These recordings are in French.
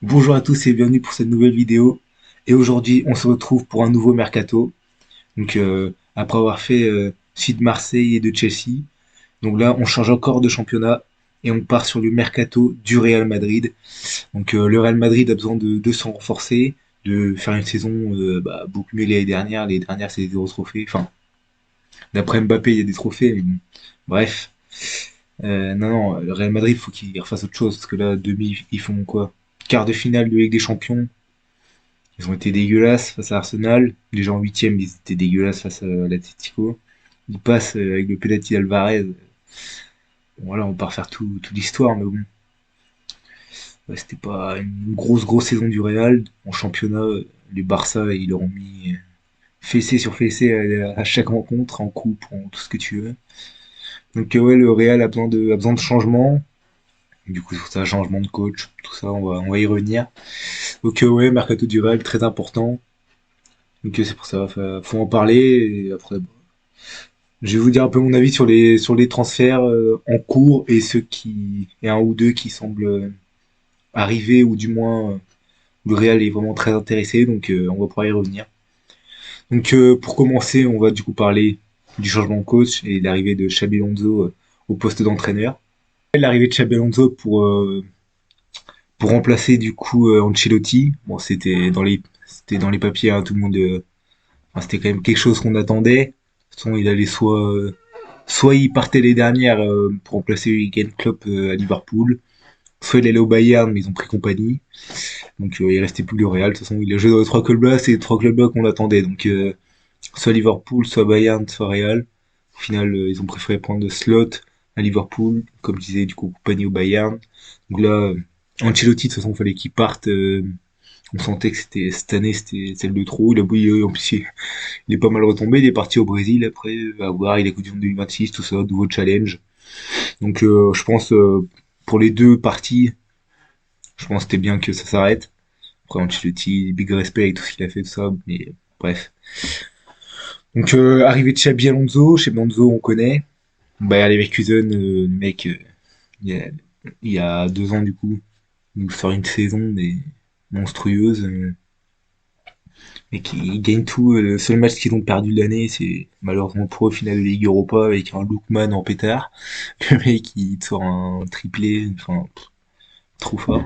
Bonjour à tous et bienvenue pour cette nouvelle vidéo. Et aujourd'hui, on se retrouve pour un nouveau mercato. Après avoir fait celui de Marseille et de Chelsea. Donc là, on change encore de championnat et on part sur le mercato du Real Madrid. Le Real Madrid a besoin de se renforcer, de faire une saison beaucoup mieux que l'année dernière. L'année dernière, c'est des zéro trophées. Enfin, d'après Mbappé, il y a des trophées, mais bon. Bref. Non, le Real Madrid, faut qu'il refasse autre chose. Parce que là, demi, ils font quoi? Quart de finale de Ligue des Champions. Ils ont été dégueulasses face à Arsenal. Déjà en huitième, ils étaient dégueulasses face à l'Atlético. Ils passent avec le penalty d'Alvarez. Bon, voilà, on part faire toute l'histoire, mais bon. Ouais, c'était pas une grosse saison du Real. En championnat, les Barça, ils leur ont mis fessé sur fessé à chaque rencontre, en coupe, en tout ce que tu veux. Ouais, le Real a besoin de changement. Du coup, c'est ça, changement de coach, tout ça, on va y revenir. Ouais, mercato du Real, très important. C'est pour ça, faut en parler. Et après, je vais vous dire un peu mon avis sur les transferts en cours et et un ou deux qui semblent arriver ou du moins le Real est vraiment très intéressé, on va pouvoir y revenir. Pour commencer, on va du coup parler du changement de coach et de l'arrivée de Xabi Alonso au poste d'entraîneur. L'arrivée de Xabi Alonso pour remplacer du coup Ancelotti. Bon, c'était dans les papiers, hein, tout le monde. Enfin, c'était quand même quelque chose qu'on attendait. De toute façon, il allait soit il partait les dernières pour remplacer Jürgen Klopp à Liverpool, soit il allait au Bayern, mais ils ont pris compagnie. Il restait plus que le Real. De toute façon, il a joué dans les trois clubs-là, c'est les trois clubs-là qu'on attendait. Soit Liverpool, soit Bayern, soit Real. Au final, ils ont préféré prendre Slot à Liverpool, comme je disais, du coup, compagnie au Bayern. Donc là, Ancelotti, de toute façon, il fallait qu'il parte. On sentait que cette année, c'était celle de trop. En plus, il est pas mal retombé. Il est parti au Brésil après, à voir, il a Coupe du Monde 2026, tout ça, nouveau challenge. Je pense pour les deux parties, je pense que c'était bien que ça s'arrête. Après Ancelotti, big respect avec tout ce qu'il a fait, tout ça, mais bref. Arrivé de Xabi Alonso on connaît. Bayer Leverkusen, le mec, il y a, il y a 2 ans du coup, il nous sort une saison mais monstrueuse. Et qui gagne tout. Le seul match qu'ils ont perdu de l'année, c'est malheureusement pour eux, finale de Ligue Europa avec un Lookman en pétard. Le mec, il te sort un triplé, enfin, trop fort.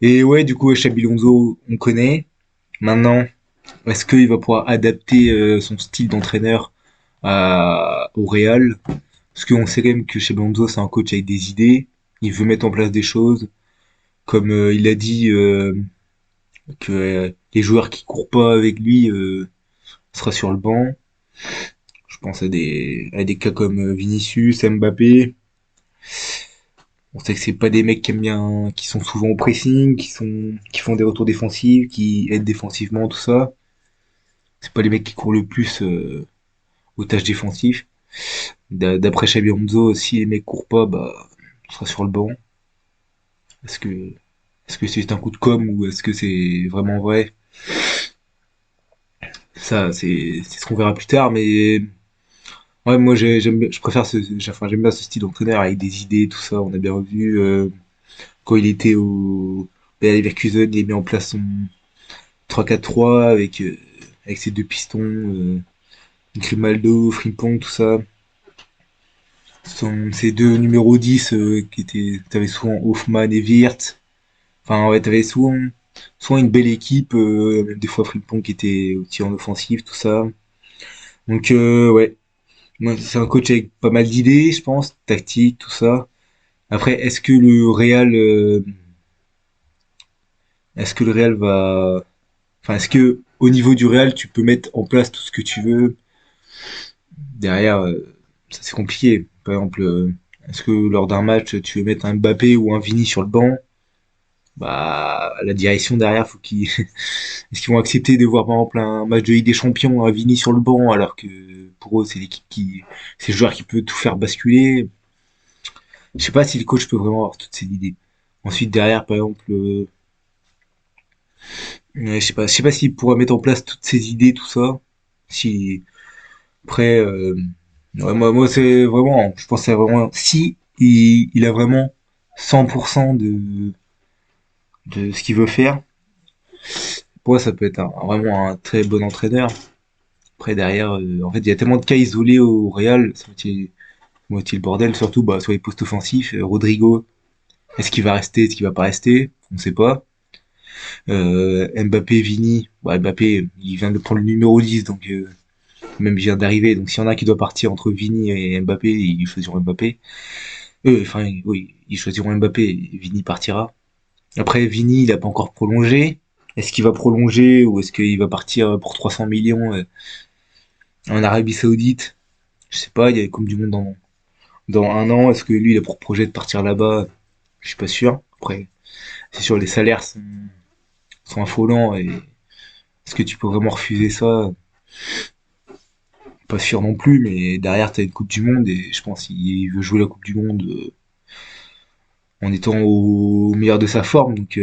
Et ouais, du coup, Xabi Alonso, on connaît. Maintenant, est-ce qu'il va pouvoir adapter son style d'entraîneur au Real? Parce qu'on sait quand même que Xabi Alonso, c'est un coach avec des idées. Il veut mettre en place des choses. Comme il a dit que les joueurs qui courent pas avec lui sera sur le banc. Je pense à des cas comme Vinicius, Mbappé. On sait que c'est pas des mecs qui aiment bien, qui sont souvent au pressing, qui font des retours défensifs, qui aident défensivement, tout ça. C'est pas les mecs qui courent le plus aux tâches défensives. D'après Xabi Alonso, si les mecs courent pas, bah, on sera sur le banc. Est-ce que, est-ce que c'est un coup de com ou est-ce que c'est vraiment vrai? Ça, c'est ce qu'on verra plus tard, mais ouais, moi je préfère j'aime bien ce style d'entraîneur avec des idées, tout ça. On a bien vu quand il était au Bayer Leverkusen, il a mis en place son 3-4-3 avec ses deux pistons, Grimaldo, Frimpong, tout ça. Ses deux numéros 10 t'avais souvent Hoffman et Wirtz. Enfin ouais, t'avais souvent une belle équipe, même des fois Frimpong qui était aussi en offensive, tout ça. Ouais, moi c'est un coach avec pas mal d'idées, je pense, tactique, tout ça. Après, est-ce que le Real va, enfin, est-ce que au niveau du Real, tu peux mettre en place tout ce que tu veux derrière, ça c'est compliqué. Par exemple, est-ce que lors d'un match, tu veux mettre un Mbappé ou un Vini sur le banc? Bah, la direction derrière, est-ce qu'ils vont accepter de voir par exemple un match de Ligue des Champions, un Vini sur le banc, alors que pour eux, c'est le joueur qui peut tout faire basculer. Je sais pas si le coach peut vraiment avoir toutes ces idées. Ensuite, derrière, par exemple, je sais pas s'il pourra mettre en place toutes ces idées, tout ça. Si, après, ouais, moi c'est vraiment, je pense que c'est vraiment, si il a vraiment 100% de ce qu'il veut faire. Pour moi, ça peut être vraiment un très bon entraîneur. Après, derrière, en fait, il y a tellement de cas isolés au Real, c'est moitié le bordel, surtout bah, sur les postes offensifs. Rodrigo, est-ce qu'il va rester, est-ce qu'il va pas rester? On ne sait pas. Mbappé, Vini, bah, Mbappé, il vient de prendre le numéro 10, donc même il vient d'arriver. Donc s'il y en a qui doit partir entre Vini et Mbappé, ils choisiront Mbappé. Enfin, oui, ils choisiront Mbappé et Vini partira. Après, Vini, il a pas encore prolongé. Est-ce qu'il va prolonger ou est-ce qu'il va partir pour 300 millions en Arabie Saoudite? Je sais pas, il y a la Coupe du Monde dans un an. Est-ce que lui, il a pour projet de partir là-bas? Je suis pas sûr. Après, c'est sûr, les salaires sont affolants et est-ce que tu peux vraiment refuser ça? Pas sûr non plus, mais derrière, t'as une Coupe du Monde et je pense qu'il veut jouer la Coupe du Monde en étant au meilleur de sa forme. Donc,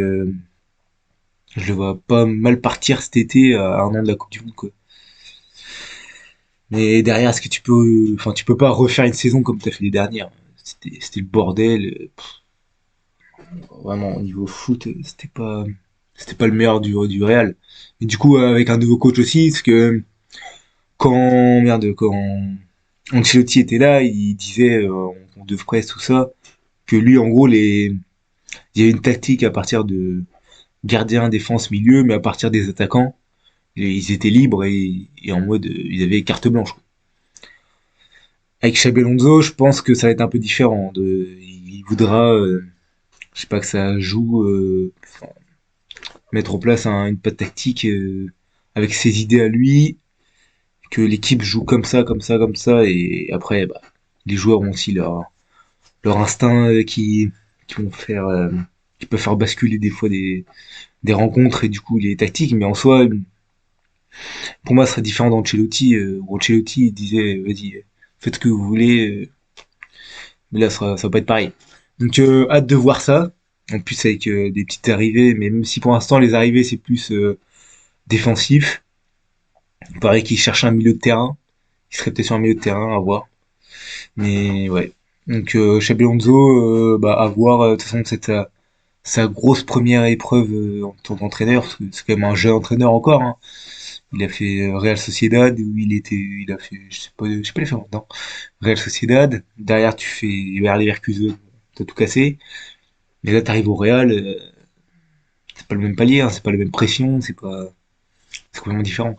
je le vois pas mal partir cet été à un an de la Coupe du Monde, quoi. Mais derrière, est-ce que tu peux, enfin, tu peux pas refaire une saison comme t'as fait les dernières. C'était le bordel. Vraiment, au niveau foot, c'était pas le meilleur du Real. Et du coup, avec un nouveau coach aussi, parce que quand Ancelotti était là, il disait, on devrait tout ça, que lui, en gros, il y avait une tactique à partir de gardien, défense, milieu, mais à partir des attaquants, ils étaient libres et en mode, ils avaient carte blanche, quoi. Avec Xabi Alonso, je pense que ça va être un peu différent. Il voudra, je sais pas, que ça joue, enfin, mettre en place une patte tactique avec ses idées à lui, que l'équipe joue comme ça, comme ça, comme ça, et après, bah, les joueurs ont aussi leur instinct qui vont faire, qui peut faire basculer des fois des rencontres et du coup les tactiques, mais en soi, pour moi, ce serait différent d'Ancelotti, où Ancelotti il disait, vas-y, faites ce que vous voulez, mais là, ça va pas être pareil. Donc, hâte de voir ça. En plus, avec des petites arrivées, mais même si pour l'instant, les arrivées, c'est plus défensif, il paraît qu'il cherche un milieu de terrain. Il serait peut-être sur un milieu de terrain, à voir. Mais ouais. Donc, Xabi Alonso, bah, à voir. De toute façon, c'est sa grosse première épreuve en tant qu'entraîneur, parce que c'est quand même un jeune entraîneur encore, hein. Il a fait Real Sociedad où il a fait, je sais pas les faire maintenant. Real Sociedad. Derrière, tu fais vers Leverkusen, t'as tout cassé. Mais là, t'arrives au Real, c'est pas le même palier, hein, c'est pas la même pression, c'est complètement différent.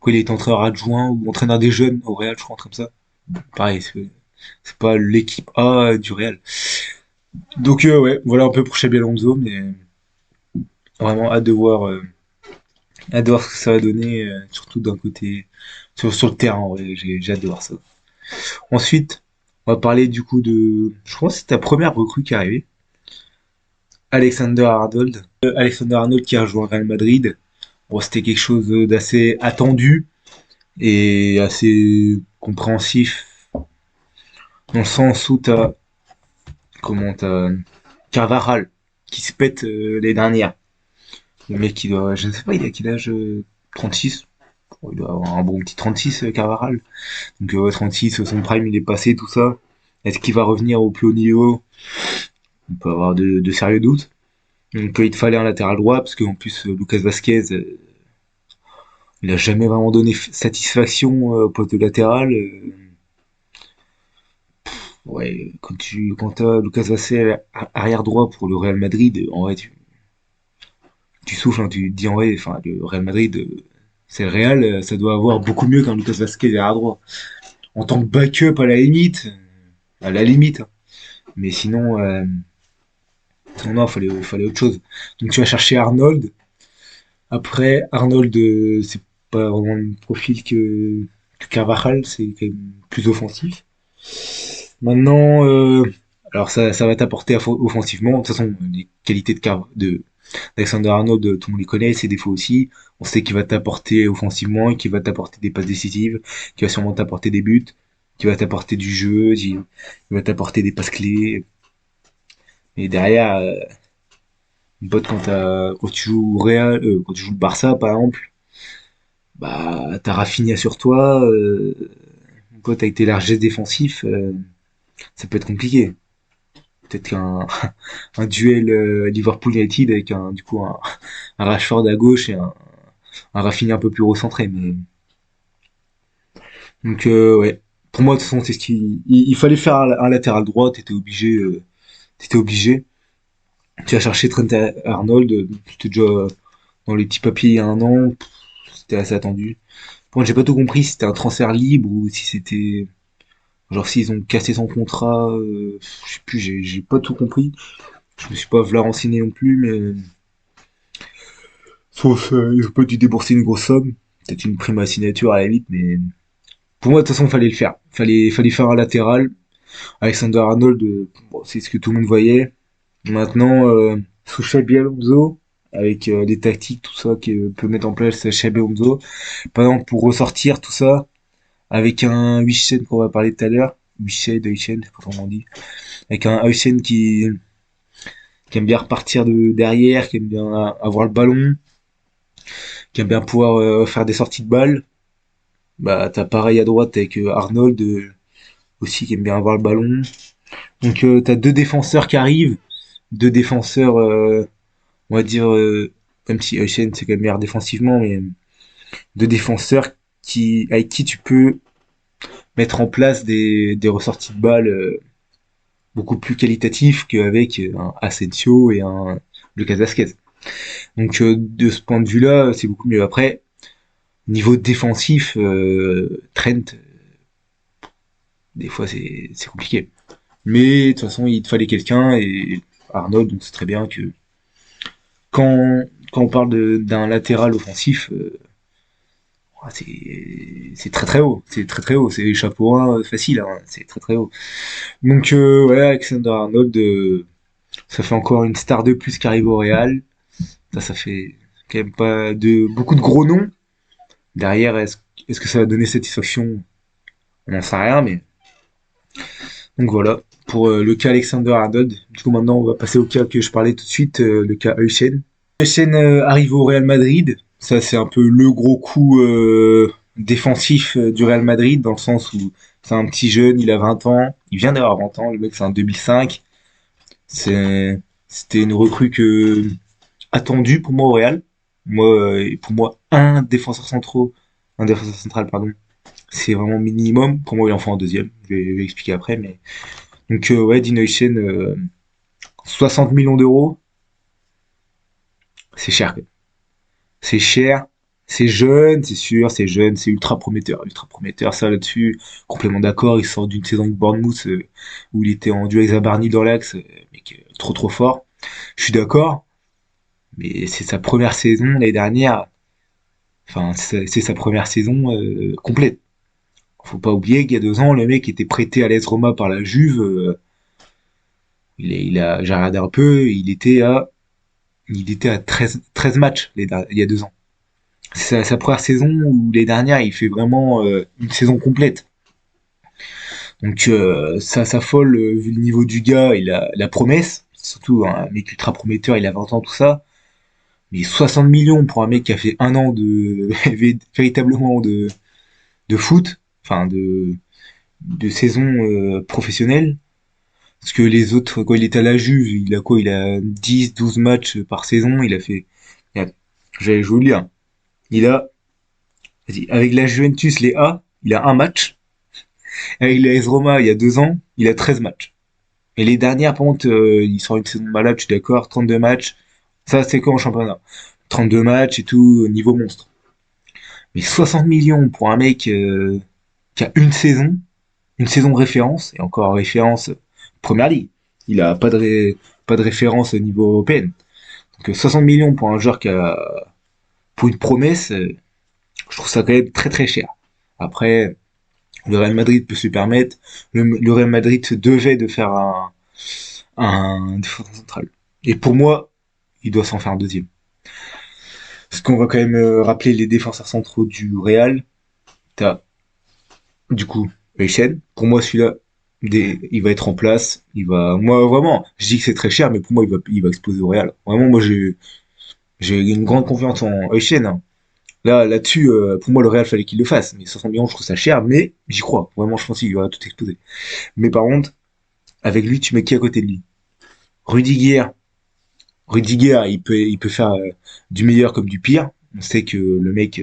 Quand il est entraîneur adjoint ou entraîneur des jeunes au Real, je crois, un truc comme ça. Bon, pareil, c'est pas l'équipe A du Real. Donc ouais, voilà un peu pour Xabi Alonso, mais vraiment hâte de voir ce que ça va donner, surtout d'un côté sur le terrain. Ouais, j'ai hâte de voir ça. Ensuite, on va parler du coup je crois que c'est ta première recrue qui est arrivée, Alexander Arnold. Alexander Arnold qui a rejoint Real Madrid. Bon, c'était quelque chose d'assez attendu et assez compréhensif dans le sens où t'as Carvajal qui se pète les dernières. Le mec qui doit, je ne sais pas, il a quel âge 36. Bon, il doit avoir un bon petit 36 Carvajal. Donc 36, son prime il est passé, tout ça. Est-ce qu'il va revenir au plus haut niveau? On peut avoir de sérieux doutes. Donc il te fallait un latéral droit parce qu'en plus Lucas Vasquez il a jamais vraiment donné satisfaction au poste de latéral. Ouais, quand t'as Lucas Vasquez arrière droit pour le Real Madrid, en vrai tu souffles, hein, tu te dis en vrai, enfin le Real Madrid, c'est le Real, ça doit avoir beaucoup mieux qu'un Lucas Vasquez arrière droit. En tant que backup à la limite, hein. Mais sinon, non, fallait autre chose. Donc tu vas chercher Arnold. Après, Arnold, c'est pas vraiment le profil que Carvajal, c'est quand même plus offensif. Maintenant, alors ça va t'apporter offensivement. De toute façon, les qualités de Alexander Arnold, tout le monde les connaît, ses défauts aussi. On sait qu'il va t'apporter offensivement, qu'il va t'apporter des passes décisives, qu'il va sûrement t'apporter des buts, qu'il va t'apporter du jeu, il va t'apporter des passes clés. Et derrière, mon pote, quand tu joues au Real, quand tu joues le Barça, par exemple, bah, t'as Rafinha sur toi, mon pote, avec tes largesses défensifs, ça peut être compliqué. peut-être qu'un un duel Liverpool United avec un Rashford à gauche et un Rafinha un peu plus recentré. Mais donc ouais, pour moi de toute façon c'est ce il fallait faire un latéral droit, t'étais obligé. Tu as cherché Trent Arnold, c'était déjà dans les petits papiers il y a un an, c'était assez attendu. Bon, j'ai pas tout compris si c'était un transfert libre ou si c'était genre s'ils ont cassé son contrat, je sais plus, j'ai pas tout compris. Je me suis pas v'là renseigné non plus, mais sauf ils ont pas dû débourser une grosse somme, peut-être une prime à la signature à la limite, mais pour moi de toute façon fallait le faire. Fallait faire un latéral. Alexander Arnold, bon, c'est ce que tout le monde voyait. Maintenant, sous Xabi Alonso, avec les tactiques, tout ça que peut mettre en place Xabi Alonso, par exemple pour ressortir tout ça, avec un Wissem qu'on va parler tout à l'heure, Wissem, je sais pas comment on dit, avec un Wissem qui aime bien repartir de derrière, qui aime bien avoir le ballon, qui aime bien pouvoir faire des sorties de balles. Bah t'as pareil à droite avec Arnold aussi qui aime bien avoir le ballon. Donc t'as deux défenseurs qui arrivent, deux défenseurs, on va dire, même si Hutchen c'est quand même meilleur défensivement, mais deux défenseurs avec qui tu peux mettre en place des ressorties de balles beaucoup plus qualitatifs qu'avec un Asensio et un Lucas Vazquez. Donc de ce point de vue-là, c'est beaucoup mieux. Après, niveau défensif, Trent, des fois c'est compliqué. Mais de toute façon, il te fallait quelqu'un et Arnold, donc c'est très bien que quand on parle d'un latéral offensif, c'est très très haut, c'est très très haut, c'est chapeau 1 facile, hein, c'est très très haut. Donc ouais, Alexander Arnold, ça fait encore une star de plus qui arrive au Real. Ça fait quand même pas de beaucoup de gros noms. Derrière, est-ce que ça va donner satisfaction? On n'en sait rien, mais donc voilà pour le cas Alexander Arnold. Du coup maintenant on va passer au cas que je parlais tout de suite, le cas Heuchen. Heuchen arrive au Real Madrid. Ça c'est un peu le gros coup défensif du Real Madrid dans le sens où c'est un petit jeune, il a 20 ans, il vient d'avoir 20 ans, le mec c'est un 2005. C'était une recrue attendue pour moi au Real. Pour moi un défenseur central pardon, c'est vraiment minimum. Pour moi il en faut un deuxième. Je vais expliquer après, mais donc ouais, Dean Huijsen, 60 millions d'euros, c'est cher. C'est cher, c'est jeune, c'est sûr, c'est jeune, c'est ultra prometteur, ça là-dessus, complètement d'accord, il sort d'une saison de Bournemouth où il était en duo avec Zabarni dans l'axe, mec, trop trop fort. Je suis d'accord, mais c'est sa première saison l'année dernière, enfin c'est sa première saison complète. Faut pas oublier qu'il y a 2 ans, le mec était prêté à l'AS Roma par la Juve, j'ai regardé un peu, il était à 13 matchs il y a 2 ans. C'est sa première saison où les dernières il fait vraiment une saison complète. Donc ça s'affole vu le niveau du gars et la promesse, surtout un mec ultra prometteur, il a 20 ans tout ça, mais 60 millions pour un mec qui a fait un an de véritablement de foot, enfin de saison professionnelle, parce que les autres quand il est à la Juve, il a quoi, il a 10 12 matchs par saison, il a fait, je vous le dire, il a vas-y, avec la Juventus les A, il a un match. Avec l'AS Roma, il y a 2 ans, il a 13 matchs. Et les dernières, par contre, il sort une saison malade, je suis d'accord, 32 matchs. Ça, c'est quoi en championnat? 32 matchs et tout, niveau monstre. Mais 60 millions pour un mec qui a une saison référence, et encore référence Première Ligue. Il a pas de référence au niveau européen. Donc 60 millions pour un joueur pour une promesse, je trouve ça quand même très très cher. Après, le Real Madrid peut se permettre. Le Real Madrid se devait de faire un défenseur central. Et pour moi, il doit s'en faire un deuxième. Parce qu'on va quand même rappeler les défenseurs centraux du Real. T'as, du coup, Echen. Pour moi, celui-là, il va être en place. Moi, vraiment, je dis que c'est très cher, mais pour moi, il va exploser au Real. Vraiment, moi, j'ai une grande confiance en Echen, hein. Là-dessus, pour moi, le Real fallait qu'il le fasse. Mais 500 millions, je trouve ça cher, mais j'y crois. Vraiment, je pense qu'il va tout exploser. Mais par contre, avec lui, tu mets qui à côté de lui? Rudiger, Rudiger, il peut faire du meilleur comme du pire. On sait que le mec,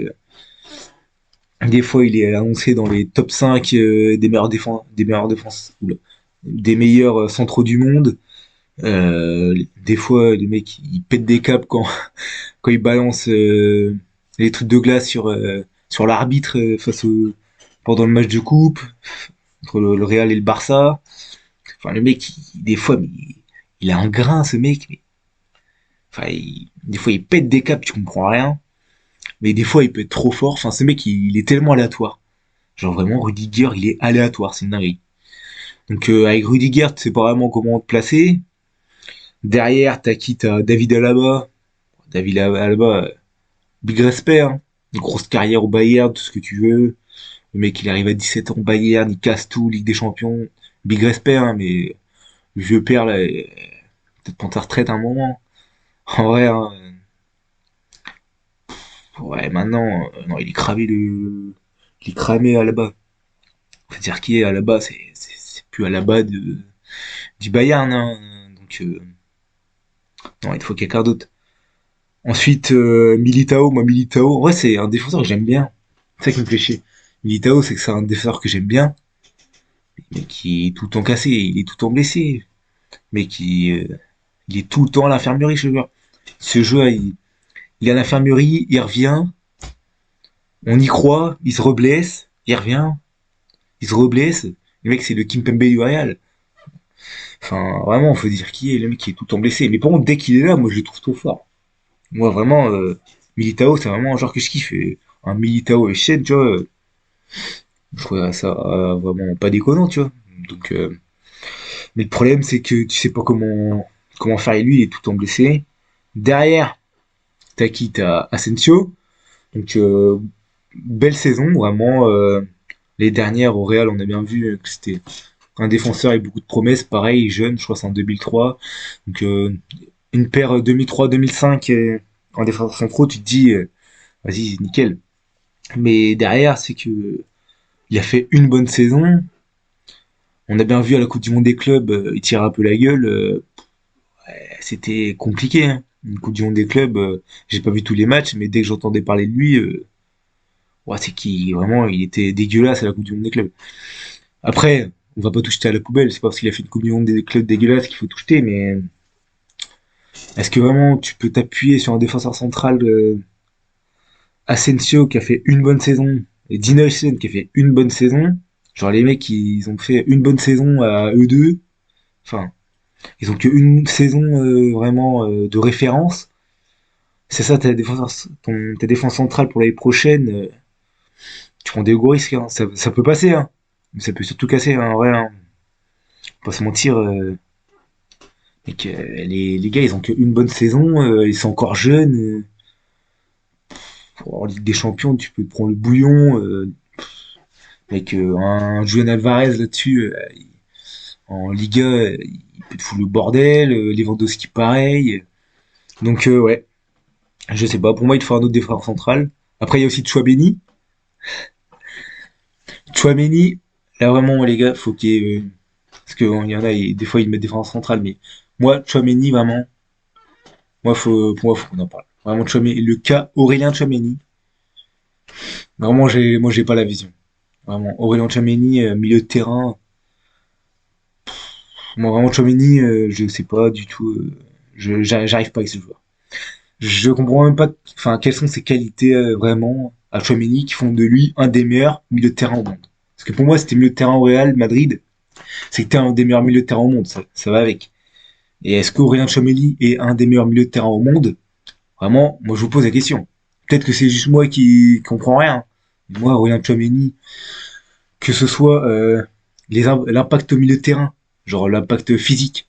des fois, il est annoncé dans les top 5 des meilleures défenses, oula, des meilleurs centraux du monde. Des fois, les mecs, ils pètent des câbles quand ils balancent les trucs de glace sur l'arbitre pendant le match de coupe entre le Real et le Barça. Enfin, le mec, des fois, mais il a un grain, ce mec. Mais, enfin, des fois, il pète des câbles, tu comprends rien. Mais des fois, il peut être trop fort. Enfin, ce mec, il est tellement aléatoire. Genre vraiment, Rudiger, il est aléatoire, c'est une dinguerie. Donc avec Rudiger, tu sais pas vraiment comment te placer. Derrière, t'as qui? T'as David Alaba. David Alaba, big respect, hein. Une grosse carrière au Bayern, tout ce que tu veux. Le mec, il arrive à 17 ans au Bayern, il casse tout, Ligue des Champions. Big respect, hein, mais le vieux père, là, peut-être prendre sa retraite à un moment. En vrai, hein, ouais, maintenant, non, il est cramé il est cramé à la bas. Faut dire qui est à la bas, c'est plus à la bas du Bayern, hein. Donc, non, il faut quelqu'un d'autre. Ensuite, Militao, moi, Militao, en vrai, c'est un défenseur que j'aime bien. C'est ça qui me fait chier. Militao, c'est que c'est un défenseur que j'aime bien, mais qui est tout le temps cassé, il est tout le temps blessé, mais il est tout le temps à l'infirmerie, je te jure. Ce jeu, il est à l'infirmerie, il revient, on y croit, il se reblesse, il revient, il se reblesse. Le mec, c'est le Kimpembe du Real. Enfin, vraiment, faut dire qui est le mec qui est tout le temps blessé. Mais par contre, dès qu'il est là, moi, je le trouve trop fort. Moi, vraiment, Militao, c'est vraiment un joueur que je kiffe. Et un Militao et Shen, tu vois, je trouve ça vraiment pas déconnant, tu vois. Donc, mais le problème, c'est que tu sais pas comment faire. Et lui, il est tout le temps blessé. Derrière, t'as qui? T'as Asensio. Donc, belle saison, vraiment. Les dernières au Real, on a bien vu que c'était un défenseur avec beaucoup de promesses. Pareil, jeune, je crois que c'est en 2003. Donc, une paire 2003-2005 en défenseur centraux, tu te dis, vas-y, nickel. Mais derrière, c'est que il a fait une bonne saison. On a bien vu à la Coupe du Monde des clubs, il tire un peu la gueule. C'était compliqué, hein. Une Coupe du Monde des clubs, j'ai pas vu tous les matchs, mais dès que j'entendais parler de lui, ouais, c'est qu'il vraiment, il était dégueulasse à la Coupe du Monde des clubs. Après, on va pas tout jeter à la poubelle. C'est pas parce qu'il a fait une Coupe du Monde des clubs dégueulasse qu'il faut tout jeter, mais est-ce que vraiment tu peux t'appuyer sur un défenseur central Asensio qui a fait une bonne saison et Dinoisen qui a fait une bonne saison? Genre les mecs, ils ont fait une bonne saison à eux deux. Enfin, ils ont qu'une saison vraiment de référence. C'est ça ta défense centrale pour l'année prochaine. Tu prends des gros risques, hein. Ça peut passer, hein. Mais ça peut surtout casser, hein, en vrai, hein. Faut pas se mentir. Et que les gars, ils ont qu'une bonne saison, ils sont encore jeunes. En Ligue des Champions, tu peux te prendre le bouillon. Avec un Julian Alvarez là-dessus, en Liga, il peut te foutre le bordel. Lewandowski, pareil. Donc, ouais, je sais pas. Pour moi, il te faut un autre défenseur central. Après, il y a aussi Chouameni. Chouameni, là vraiment, les gars, faut qu'il y ait. Parce qu'il y en a, des fois, ils mettent défenseur central, mais moi, Chouameni, vraiment, pour moi, faut qu'on en parle. Vraiment, Chouameni, le cas Aurélien Chouameni, vraiment, moi, j'ai pas la vision. Vraiment, Aurélien Tchouaméni, milieu de terrain. Moi, vraiment, Tchouaméni, je sais pas du tout. J'arrive pas avec ce joueur. Je comprends même pas, enfin, quelles sont ses qualités vraiment à Tchouaméni qui font de lui un des meilleurs milieux de terrain au monde. Parce que pour moi, c'était milieu de terrain au Real Madrid. C'était un des meilleurs milieux de terrain au monde. Ça va avec. Et est-ce qu'Aurélien Tchouaméni est un des meilleurs milieux de terrain au monde? Vraiment, moi, je vous pose la question. Peut-être que c'est juste moi qui comprends rien. Moi, Aurélien Tchouaméni, que ce soit l'impact au milieu de terrain, genre l'impact physique.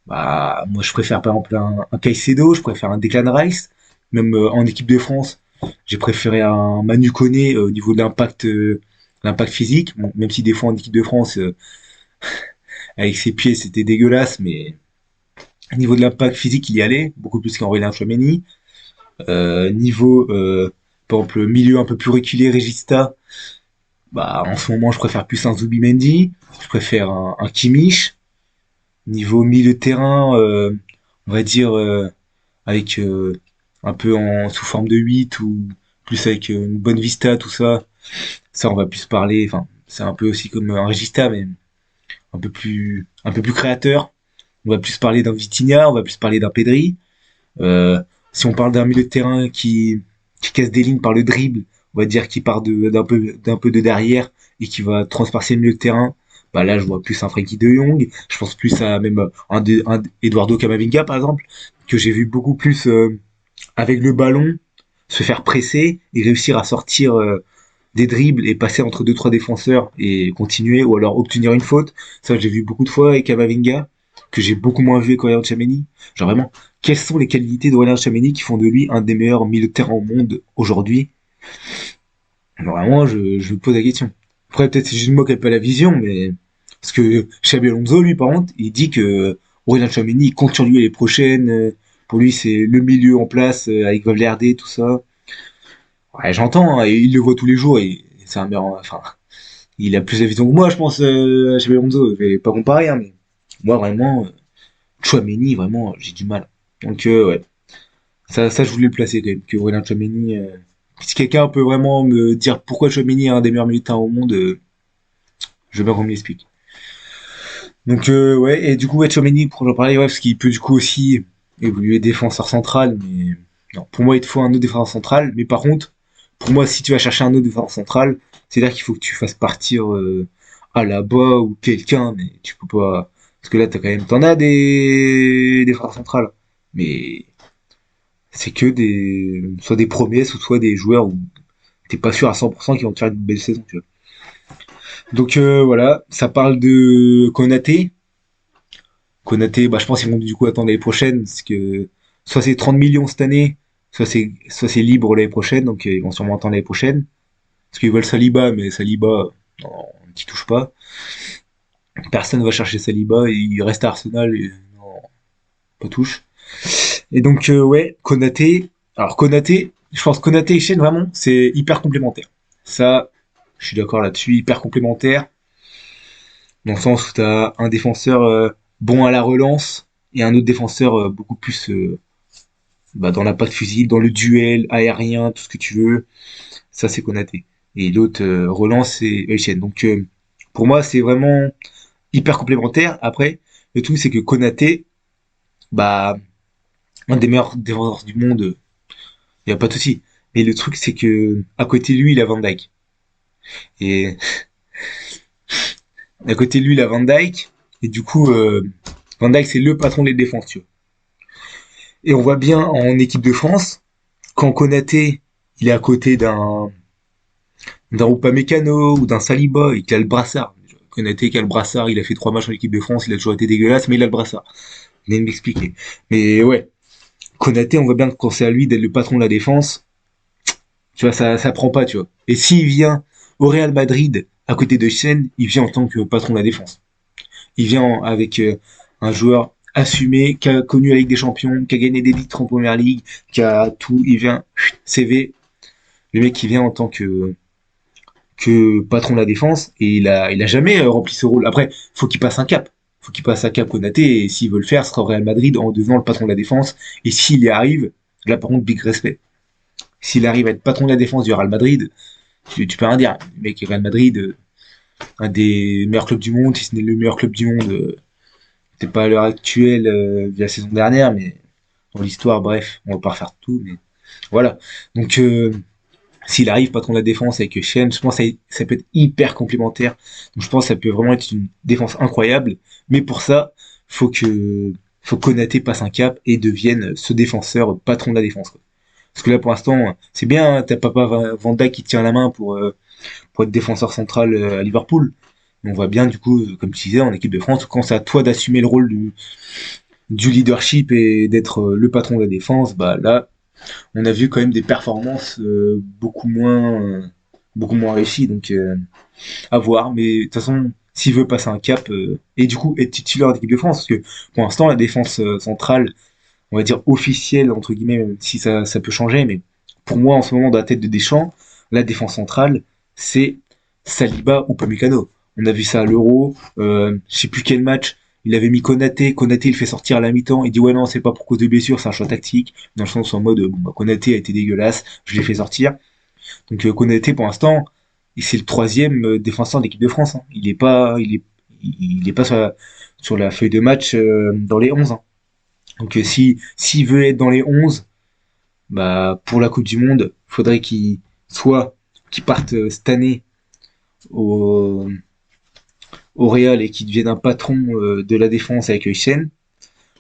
Bah, moi, je préfère par exemple un Caicedo, je préfère un Declan Rice, même en équipe de France, j'ai préféré un Manu Koné au niveau de l'impact physique. Bon, même si des fois en équipe de France, avec ses pieds, c'était dégueulasse, mais au niveau de l'impact physique, il y allait beaucoup plus qu'Aurélien Tchouameni. Niveau, par exemple, milieu un peu plus reculé, Regista. Bah, en ce moment, je préfère plus un Zubimendi, je préfère un Kimmich. Niveau milieu de terrain, on va dire avec un peu sous forme de 8 ou plus avec une bonne vista, tout ça. Ça, on va plus parler. Enfin, c'est un peu aussi comme un Regista, mais un peu plus créateur. On va plus parler d'un Vitinha, on va plus parler d'un Pedri. Euh, Si on parle d'un milieu de terrain qui casse des lignes par le dribble, on va dire qu'il part d'un peu de derrière et qui va transpercer le milieu de terrain. Bah là, je vois plus un Frankie de Jong. Je pense plus à même un Eduardo Camavinga, par exemple, que j'ai vu beaucoup plus avec le ballon se faire presser et réussir à sortir des dribbles et passer entre deux trois défenseurs et continuer ou alors obtenir une faute. Ça, j'ai vu beaucoup de fois avec Camavinga, que j'ai beaucoup moins vu avec Aurélien Tchouaméni. Genre vraiment, quelles sont les qualités d'Aurélien Tchouaméni qui font de lui un des meilleurs milieux de terrain au monde aujourd'hui? Alors vraiment, je me pose la question. Après, peut-être c'est juste moi qui n'ai pas la vision, mais parce que Xabi Alonso, lui, par contre, il dit que Aurélien Tchouaméni il compte sur lui les prochaines. Pour lui, c'est le milieu en place avec Valverde, tout ça. Ouais, j'entends, hein, et il le voit tous les jours. Et c'est un meilleur, enfin, il a plus de vision que moi, je pense, Xabi Alonso. Je vais pas comparer, hein, mais moi, vraiment, Chouameni, vraiment, j'ai du mal. Donc, ouais. Ça, je voulais le placer quand même, que Aurélien Chouameni. Si quelqu'un peut vraiment me dire pourquoi Chouameni est un des meilleurs militaires au monde, je veux bien qu'on me l'explique. Donc, ouais, et du coup, ouais, Chouameni, pour en parler, ouais, parce qu'il peut du coup aussi évoluer défenseur central, mais non, pour moi, il te faut un autre défenseur central. Mais par contre, pour moi, si tu vas chercher un autre défenseur central, c'est-à-dire qu'il faut que tu fasses partir Alaba ou quelqu'un, mais tu peux pas. Parce que là, t'en as des défenseurs centrales, mais c'est que soit des promesses ou soit des joueurs où t'es pas sûr à 100% qu'ils vont te faire une belle saison, tu vois. Donc voilà, ça parle de Konaté. Konaté, bah, je pense qu'ils vont du coup attendre l'année prochaine, parce que soit c'est 30 millions cette année, soit c'est libre l'année prochaine, donc ils vont sûrement attendre l'année prochaine. Parce qu'ils veulent Saliba, mais Saliba, non, on n'y touche pas. Personne va chercher Saliba, et il reste à Arsenal, et non, pas touche. Et donc, ouais, Konaté. Alors, Konaté, je pense Konaté et Shen, vraiment, c'est hyper complémentaire. Ça, je suis d'accord là-dessus, hyper complémentaire. Dans le sens où t'as un défenseur bon à la relance et un autre défenseur beaucoup plus bah, dans la patte fusil, dans le duel aérien, tout ce que tu veux. Ça, c'est Konaté. Et l'autre relance, c'est Shen. Donc, pour moi, c'est vraiment hyper complémentaire. Après, le truc, c'est que Konaté, bah, un des meilleurs défenseurs du monde, il n'y a pas de souci. Mais le truc, c'est que à côté de lui, il a Van Dyke. Et à côté de lui, il a Van Dyke. Et du coup, Van Dyke, c'est le patron des défenses, tu vois. Et on voit bien en équipe de France, quand Konaté, il est à côté d'un Upamecano ou d'un Saliba et qu'il a le brassard. Konaté qui a le brassard, il a fait 3 matchs en équipe de France, il a toujours été dégueulasse, mais il a le brassard. Venez de m'expliquer. Mais ouais, Konaté, on voit bien que quand c'est à lui d'être le patron de la défense, tu vois, ça prend pas, tu vois. Et s'il vient au Real Madrid à côté de Sen, il vient en tant que patron de la défense. Il vient avec un joueur assumé, qui a connu la Ligue des Champions, qui a gagné des titres en Première Ligue, qui a tout. Il vient, CV, le mec qui vient en tant que patron de la défense, et il a jamais rempli ce rôle. Après, faut qu'il passe un cap. Faut qu'il passe un cap Konaté, et s'il veut le faire, ce sera au Real Madrid en devenant le patron de la défense. Et s'il y arrive, là par contre, big respect. S'il arrive à être patron de la défense du Real Madrid, tu peux rien dire. Le mec, Real Madrid, un des meilleurs clubs du monde, si ce n'est le meilleur club du monde, peut-être pas à l'heure actuelle, via la saison dernière, mais dans l'histoire, bref, on va pas refaire tout, mais voilà. Donc, s'il arrive patron de la défense avec Shen, je pense que ça peut être hyper complémentaire. Donc, je pense que ça peut vraiment être une défense incroyable, mais pour ça, faut que faut que Konaté passe un cap et devienne ce défenseur patron de la défense, quoi. Parce que là, pour l'instant, c'est bien, hein, t'as Papa Van Dijk qui tient la main pour être défenseur central à Liverpool. Mais on voit bien, du coup, comme tu disais, en équipe de France, quand c'est à toi d'assumer le rôle du leadership et d'être le patron de la défense, bah là, on a vu quand même des performances beaucoup moins réussies. Donc, à voir. Mais de toute façon, s'il veut passer un cap et du coup être titulaire d'équipe de France, parce que pour l'instant, la défense centrale, on va dire officielle, entre guillemets, même si ça peut changer, mais pour moi, en ce moment, dans la tête de Deschamps, la défense centrale, c'est Saliba ou Pamecano. On a vu ça à l'Euro, je sais plus quel match, il avait mis Konaté. Konaté, il fait sortir à la mi-temps. Il dit ouais non, c'est pas pour cause de blessure, c'est un choix tactique. Dans le sens en mode bon, bah, Konaté a été dégueulasse, je l'ai fait sortir. Donc Konaté pour l'instant, c'est le troisième défenseur d'équipe de France. Hein. Il est pas sur la feuille de match dans les 11. Hein. Donc si s'il veut être dans les 11, bah pour la Coupe du Monde, faudrait soit qu'il parte cette année au, au Real et qu'il devienne un patron de la défense avec Echen,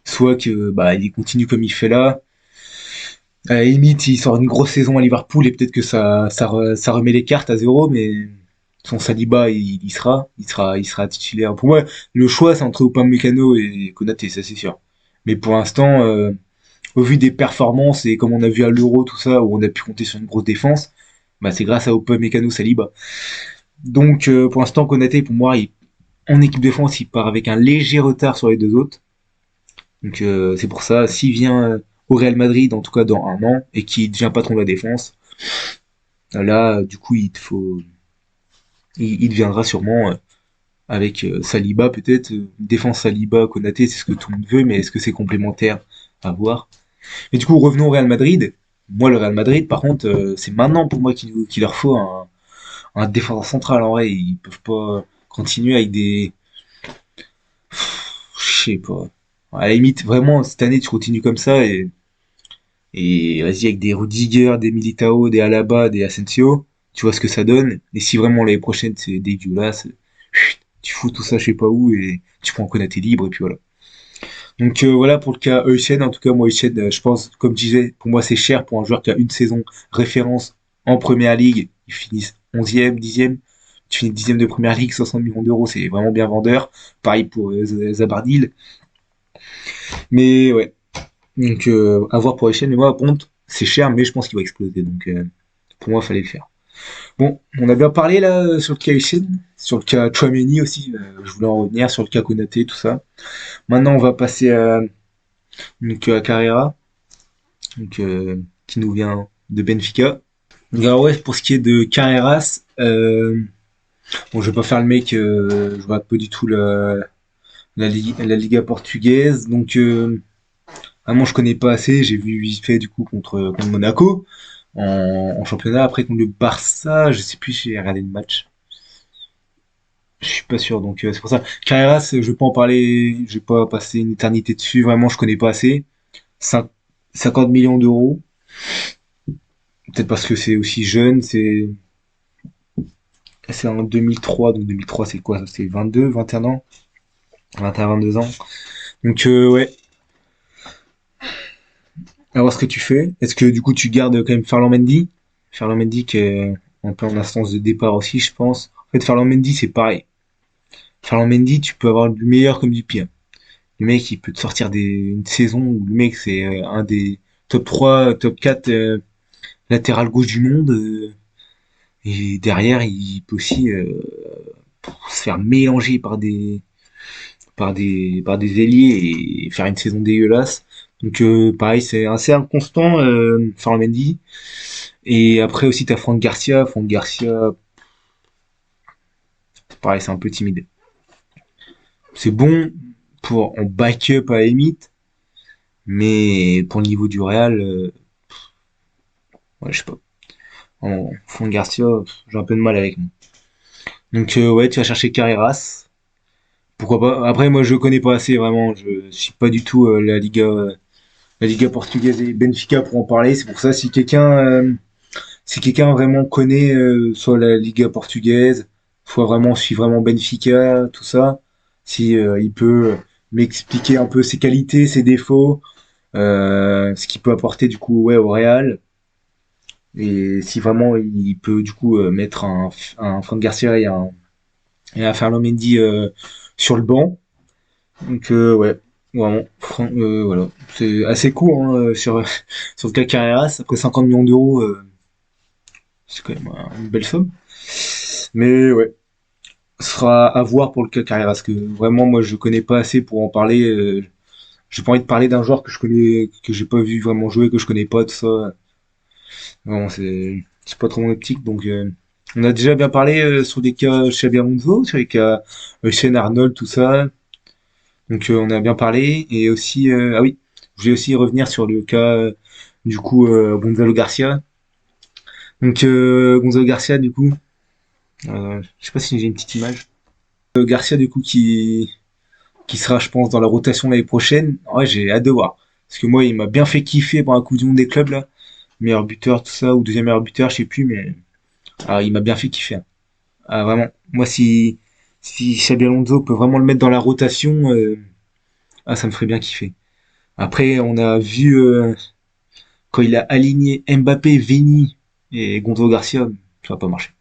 soit que bah il continue comme il fait là. À la limite, il sort une grosse saison à Liverpool et peut-être que ça remet les cartes à zéro, mais son Saliba, il sera titulaire. Pour moi, le choix, c'est entre Upamecano et Konaté, ça c'est sûr. Mais pour l'instant, au vu des performances et comme on a vu à l'Euro, tout ça, où on a pu compter sur une grosse défense, bah c'est grâce à Upamecano Saliba. Donc pour l'instant, Konaté, pour moi, en équipe de France, il part avec un léger retard sur les deux autres. Donc c'est pour ça, s'il vient au Real Madrid, en tout cas dans un an, et qu'il devient patron de la défense, là, du coup, il deviendra sûrement avec Saliba peut-être, défense Saliba, Konaté, c'est ce que tout le monde veut, mais est-ce que c'est complémentaire à voir. Et du coup, revenons au Real Madrid. Moi, le Real Madrid, par contre, c'est maintenant pour moi qu'il leur faut un défenseur central. En vrai, ils peuvent pas continuer avec des, je sais pas. À la limite, vraiment, cette année, tu continues comme ça et vas-y avec des Rudiger, des Militao, des Alaba, des Asensio, tu vois ce que ça donne. Et si vraiment l'année prochaine c'est dégueulasse, tu fous tout ça je sais pas où et tu prends Konaté libre et puis voilà. Donc voilà pour le cas Euchen. En tout cas moi Euchen, je pense comme je disais, pour moi c'est cher pour un joueur qui a une saison référence en première ligue. Ils finissent 11e, 10e. Tu finis 10e de première ligue, 60 millions d'euros, c'est vraiment bien vendeur. Pareil pour Zabardil. Mais ouais, donc à voir pour Euchen. Mais moi par contre c'est cher mais je pense qu'il va exploser. Donc pour moi il fallait le faire. Bon, on a bien parlé là sur le cas Euchen, sur le cas Chouameni aussi. Je voulais en revenir sur le cas Konaté, tout ça. Maintenant, on va passer à Carrera, donc, qui nous vient de Benfica. Donc, alors ouais, pour ce qui est de Carreras, bon, je vais pas faire le mec, je vois pas du tout la Liga portugaise, donc vraiment je connais pas assez. J'ai vu vite fait du coup contre Monaco en championnat. Après contre le Barça, je sais plus si j'ai regardé le match. Je suis pas sûr, donc c'est pour ça. Carreras, je vais pas en parler, je vais pas passer une éternité dessus. Vraiment, je connais pas assez. 50 millions d'euros. Peut-être parce que c'est aussi jeune, c'est en 2003, donc 2003 c'est quoi ça? C'est 22, 21 ans? 21, 22 ans. Donc ouais, à voir ce que tu fais. Est-ce que du coup tu gardes quand même Ferland Mendy? Ferland Mendy qui est un peu en instance de départ aussi, je pense. En fait, Ferland Mendy c'est pareil. Ferland Mendy, tu peux avoir du meilleur comme du pire. Le mec, il peut te sortir une saison où le mec c'est un des top 3, top 4 latéral gauche du monde. Et derrière, il peut aussi se faire mélanger par des ailiers et faire une saison dégueulasse. Donc pareil, c'est assez inconstant Ferland Mendy. Et après aussi t'as Franck Garcia. Franck Garcia, pareil, c'est un peu timide. C'est bon pour en backup à la limite, mais pour le niveau du Real, ouais, je sais pas. Franck Garcia, j'ai un peu de mal avec lui. Donc ouais, tu vas chercher Carreras. Pourquoi pas. Après, moi, je connais pas assez vraiment. Je suis pas du tout la Liga portugaise et Benfica pour en parler. C'est pour ça si quelqu'un vraiment connaît soit la Liga portugaise, soit vraiment suit vraiment Benfica, tout ça, si il peut m'expliquer un peu ses qualités, ses défauts, ce qu'il peut apporter du coup ouais au Real, et si vraiment il peut du coup mettre un Franck Garcia et un Ferland Mendy sur le banc. Donc ouais, vraiment, voilà, c'est assez court hein, sur le cas Carreras. Après 50 millions d'euros, c'est quand même une belle somme. Mais ouais, ce sera à voir pour le cas Carreras, parce que vraiment moi je connais pas assez pour en parler. J'ai pas envie de parler d'un joueur que je connais, que j'ai pas vu vraiment jouer, que je connais pas, tout ça. Vraiment, c'est pas trop mon optique, donc on a déjà bien parlé sur des cas Xabi Alonso, sur les cas Shane Arnold, tout ça. Donc on a bien parlé. Et aussi, ah oui, je voulais aussi revenir sur le cas Gonzalo Garcia. Donc Gonzalo Garcia, du coup, je sais pas si j'ai une petite image. Garcia, du coup, qui sera, je pense, dans la rotation l'année prochaine. Ouais, j'ai hâte de voir. Parce que moi, il m'a bien fait kiffer pendant la Coupe du Monde des clubs, là. Meilleur buteur, tout ça, ou deuxième meilleur buteur, je sais plus, mais il m'a bien fait kiffer, hein. Ah, vraiment. Moi, si Xabi Alonso peut vraiment le mettre dans la rotation, ça me ferait bien kiffer. Après, on a vu quand il a aligné Mbappé, Vini et Gonzalo Garcia, ça va pas marcher.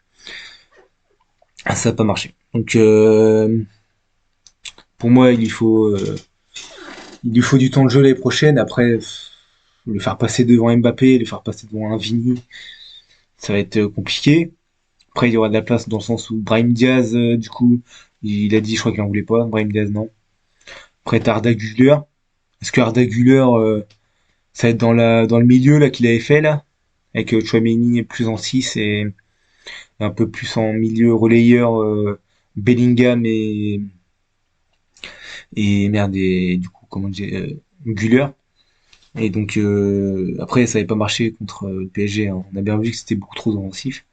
Ça va pas marcher. Donc, pour moi, il lui faut du temps de jeu l'année prochaine. Après, le faire passer devant Mbappé, le faire passer devant un Vini, ça va être compliqué. Après, il y aura de la place dans le sens où Brahim Diaz, du coup, il a dit, je crois qu'il en voulait pas. Brahim Diaz, non. Après, t'as Arda Güler. Est-ce que Arda Güler, ça va être dans le milieu là qu'il avait fait là, avec Chouameni plus en 6 et un peu plus en milieu relayeur, Bellingham et merde, et du coup, comment dire, Güler. Et donc, après, ça n'avait pas marché contre le PSG, hein. On a bien vu que c'était beaucoup trop offensif.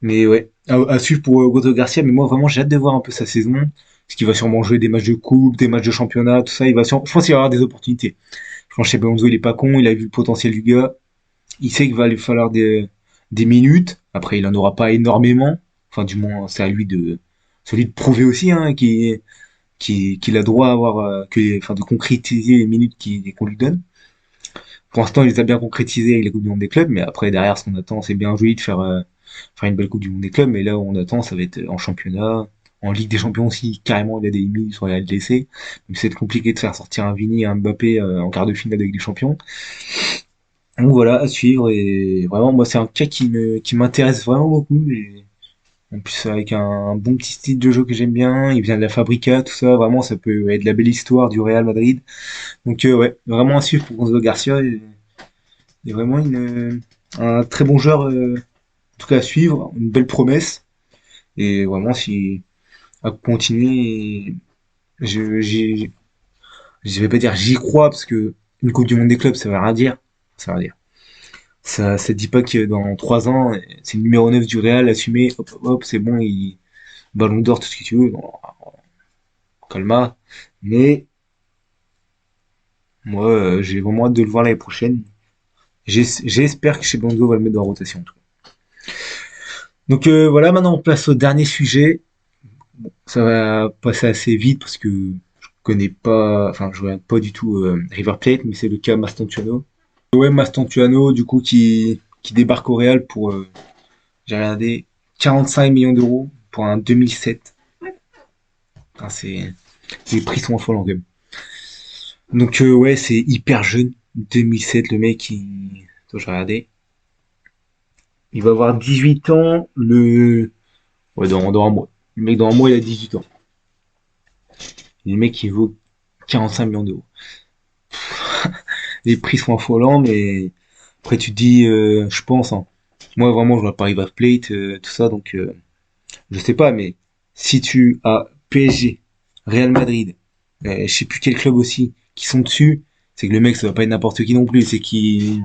Mais ouais, à suivre pour Goto Garcia. Mais moi, vraiment, j'ai hâte de voir un peu sa saison. Parce qu'il va sûrement jouer des matchs de coupe, des matchs de championnat, tout ça. Je pense qu'il va avoir des opportunités. Je pense que Xabi Alonso, il est pas con. Il a vu le potentiel du gars. Il sait qu'il va lui falloir des minutes. Après, il en aura pas énormément. Enfin, du moins, c'est à lui de prouver aussi, hein, qu'il a droit à avoir, enfin, de concrétiser les minutes qu'on lui donne. Pour l'instant, il les a bien concrétisées avec la Coupe du Monde des clubs, mais après, derrière, ce qu'on attend, c'est bien joli de faire une belle Coupe du Monde des clubs, mais là, où on attend, ça va être en championnat, en Ligue des Champions aussi, carrément, il y a des limites sur la LDC. Donc, c'est compliqué de faire sortir un Vini et un Mbappé en quart de finale avec des champions. Donc voilà, à suivre, et vraiment, moi, c'est un cas qui m'intéresse vraiment beaucoup, et en plus, avec un bon petit style de jeu que j'aime bien, il vient de la Fabrica, tout ça, vraiment, ça peut être la belle histoire du Real Madrid. Donc, ouais, vraiment à suivre pour Gonzalo Garcia, et vraiment un très bon joueur, en tout cas à suivre, une belle promesse, et vraiment, si, à continuer, je vais pas dire j'y crois, parce que une Coupe du Monde des clubs, ça veut rien dire, ça veut rien dire. Ça dit pas que dans 3 ans, c'est le numéro 9 du Real, assumé, hop, hop, hop, c'est bon, ballon d'or, tout ce que tu veux, non, calma. Mais moi, j'ai vraiment hâte de le voir l'année prochaine. J'espère que chez Bonzo va le mettre dans la rotation, en tout cas. Donc voilà, maintenant on passe au dernier sujet. Ça va passer assez vite parce que je connais pas, enfin je regarde pas du tout River Plate, mais c'est le cas Mastantuano. Ouais, Mastantuano, du coup, qui débarque au Real pour, j'ai regardé, 45 millions d'euros pour un 2007. Enfin, les prix sont affolants quand même. Donc ouais, c'est hyper jeune. 2007, le mec, attends, j'ai regardé. Il va avoir 18 ans ouais, dans un mois. Le mec, dans un mois, il a 18 ans. Et le mec, il vaut 45 millions d'euros. Les prix sont affolants, mais après, tu te dis, je pense, hein. Moi, vraiment, je vois pas River Plate, tout ça, donc je sais pas, mais si tu as PSG, Real Madrid, je sais plus quel club aussi, qui sont dessus, c'est que le mec, ça va pas être n'importe qui non plus. C'est qui,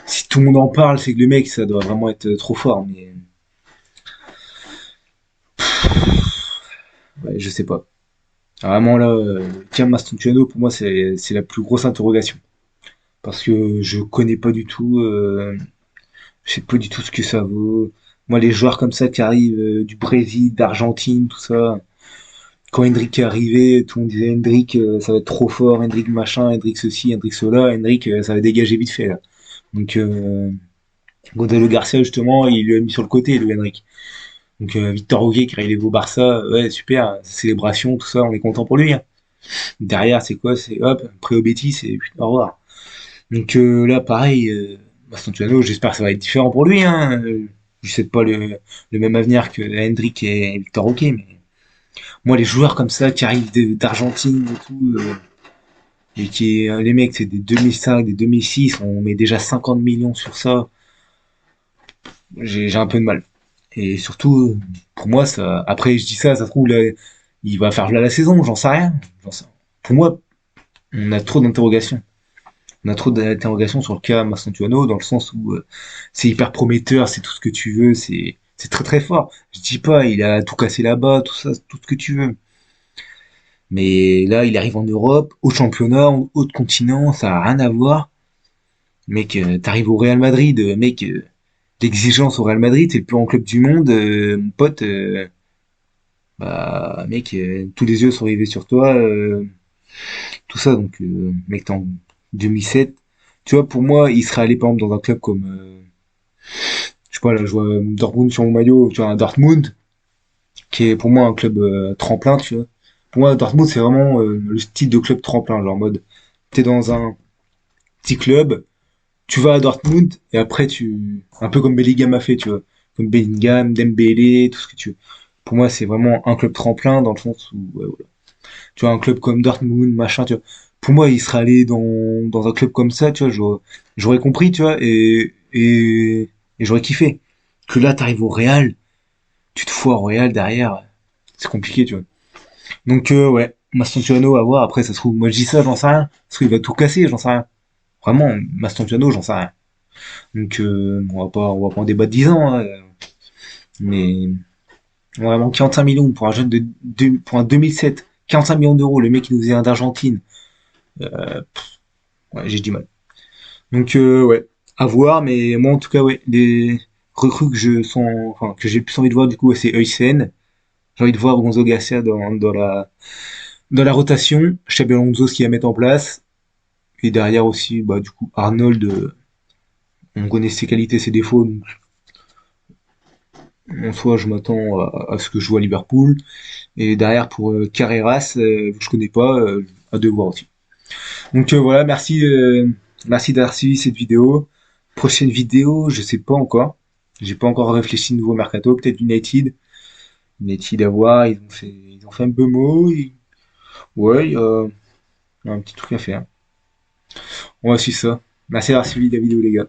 si tout le monde en parle, c'est que le mec, ça doit vraiment être trop fort. Mais ouais, je sais pas. Vraiment là, Kim Mastrociano, pour moi, c'est la plus grosse interrogation. Parce que je connais pas du tout, je sais pas du tout ce que ça vaut. Moi, les joueurs comme ça qui arrivent du Brésil, d'Argentine, tout ça. Quand Hendrick est arrivé, tout le monde disait Hendrick, ça va être trop fort, Hendrick machin, Hendrick ceci, Hendrick cela, Hendrick, ça va dégager vite fait là. Donc Gonzalo Garcia justement, il lui a mis sur le côté, le Hendrick. Donc Victor Roque qui est arrivé au Barça, ouais super, célébration, tout ça, on est content pour lui, hein. Derrière, c'est quoi? C'est hop, prêt au Betis, et putain, au revoir. Donc là, pareil, Mastantuano, j'espère que ça va être différent pour lui, hein. Je sais pas le même avenir que Hendrick et Victor Roque, mais moi, les joueurs comme ça qui arrivent d'Argentine et tout, et les mecs, c'est des 2005, des 2006, on met déjà 50 millions sur ça, j'ai un peu de mal. Et surtout, pour moi, ça, après, je dis ça, ça se trouve, là, Il va faire la saison, j'en sais rien. Pour moi, on a trop d'interrogations. On a trop d'interrogations sur le cas Mastantuono, dans le sens où c'est hyper prometteur, c'est tout ce que tu veux, c'est très très fort. Je dis pas, il a tout cassé là-bas, tout ça, tout ce que tu veux. Mais là, il arrive en Europe, au championnat, autre continent, ça a rien à voir. Mec, t'arrives au Real Madrid, mec, l'exigence au Real Madrid, c'est le plus grand club du monde, mon pote, bah, mec, tous les yeux sont rivés sur toi, tout ça, donc, mec, t'es en 2007. Tu vois, pour moi, il serait allé, par exemple, dans un club comme, je sais pas, là, je vois Dortmund sur mon maillot, tu vois, un Dortmund, qui est pour moi un club tremplin, tu vois. Pour moi, Dortmund, c'est vraiment le style de club tremplin, genre en mode, t'es dans un petit club, tu vas à Dortmund, et après, un peu comme Bellingham a fait, tu vois. Comme Bellingham, Dembélé, tout ce que tu veux. Pour moi, c'est vraiment un club tremplin, dans le sens où, ouais, voilà. Tu vois, un club comme Dortmund, machin, tu vois. Pour moi, il serait allé dans un club comme ça, tu vois, j'aurais compris, tu vois, et j'aurais kiffé. Que là, t'arrives au Real, tu te fous au Real derrière, c'est compliqué, tu vois. Donc, ouais, Mastonciano à voir. Après, ça se trouve, moi je dis ça, j'en sais rien. Ça se trouve, il va tout casser, j'en sais rien. Vraiment, Mastonciano, j'en sais rien. Donc, on va pas en débattre 10 ans, hein, mais vraiment 45 millions pour un jeune pour un 2007, 45 millions d'euros, le mec qui nous vient d'Argentine. Ouais, j'ai du mal. Donc, ouais, à voir, mais moi en tout cas, ouais, les recrues enfin, que j'ai plus envie de voir du coup, ouais, c'est Huysen. J'ai envie de voir Gonzo Garcia dans la rotation. Xabi Alonso ce qu'il va mettre en place. Et derrière aussi, bah, du coup, Arnold, on connaît ses qualités, ses défauts, donc en soi, je m'attends à ce que je vois à Liverpool. Et derrière, pour Carreras, je connais pas, à devoir aussi. Donc voilà, merci d'avoir suivi cette vidéo. Prochaine vidéo, je sais pas encore. J'ai pas encore réfléchi nouveau mercato, peut-être United. United à voir, ils ont fait un beau mot. Ouais, il y a un petit truc à faire. On va suivre ça. Merci d'avoir suivi la vidéo, les gars.